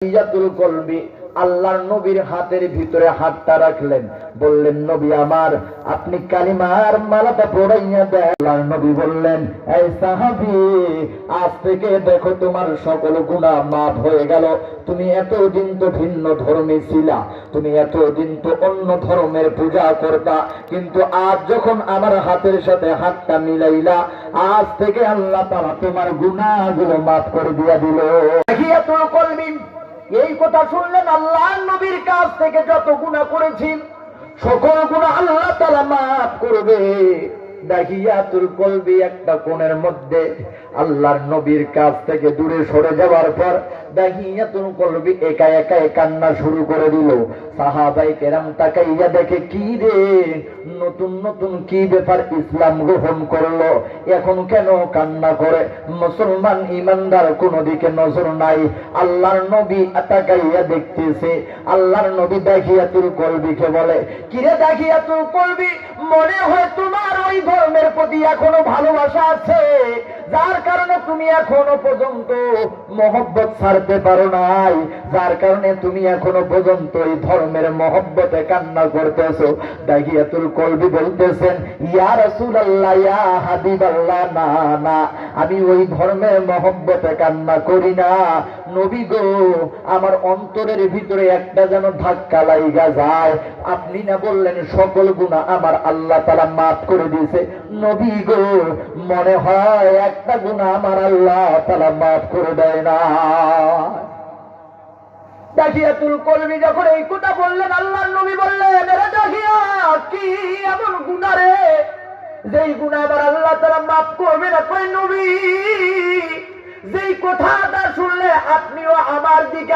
ইয়াতুল কলবি আল্লাহর নবীর হাতের ভিতরে হাতটা রাখলেন, বললেন নবী আমার আপনি কালিমার মালাটা পরাইয়া দেন। আল্লাহর নবী বললেন, এই সাহাবী আজ থেকে দেখো তোমার সকল গুনাহ মাফ হয়ে গেল। তুমি এতদিন তো ভিন্ন ধর্মী ছিলা, তুমি এতদিন তো অন্য ধর্মের পূজা করতা, কিন্তু আজ যখন আমার হাতের সাথে হাতটা মিলাইলা, আজ থেকে আল্লাহ তাআলা তোমার গুনাহগুলো মাফ করে দিয়া দিল। ইয়াতুল কলবি এই কথা শুনলেন আল্লাহর নবীর কাছ থেকে যত গুনাহ করেছি সকল গুনাহ আল্লাহ তাআলা মাফ করবে। দাহিয়াতুল কলবি একটা কোণের মধ্যে আল্লাহর নবীর কাছ থেকে দূরে সরে যাওয়ার পর দাহিয়াতুল কলবি একা একা কান্না শুরু করে দিল। সাহাবায়ে কেরাম তাকাইয়া দেখে, কি রে নতুন নতুন কি ব্যাপার, ইসলাম গ্রহণ করলো, এখন কেন কান্না করে? মুসলমান ইমানদার কোন দিকে নজর নাই। আল্লাহর নবী তাকাইয়া দেখতেছে। আল্লাহর নবী দাহিয়াতুল কলবিকে বলে, কি রে দাহিয়াতুল কলবি, মনে হয় তোমার ওই ধর্মের প্রতি এখনো ভালোবাসা আছে, যার কারণে তুমি এখনো পর্যন্ত মহব্বত ছাড়তে পারো নাই, যার কারণে তুমি এখনো পর্যন্ত এই ধর্মের মহব্বতে কান্না করতেছো। দাহিয়াতুল কলবি বলতেছেন, ইয়া রাসূলুল্লাহ, ইয়া হাবিবাল্লাহ, না না, আমি ওই ধর্মের মহব্বতে কান্না করি না। নবী গো, আমার অন্তরের ভিতরে একটা যেন ধাক্কা লাইগা যায়। আপনি না বললেন সকল গুনাহ আমার আল্লাহ তাআলা মাফ করে দিয়েছে? নবী গো, মনে হয় একটা গুনাহ আমার আল্লাহ তাআলা মাফ করে দেয় না। দাহিয়াতুল কলবি যখন এই কথা বললেন, আল্লাহর নবী বললেন, এরে দাহিয়া, কি এমন গুনাহ রে যেই গুনাহ আমার আল্লাহ তাআলা মাফ করবে না? কই নবী, যেই কথাটা শুনলে আপনিও আমার দিকে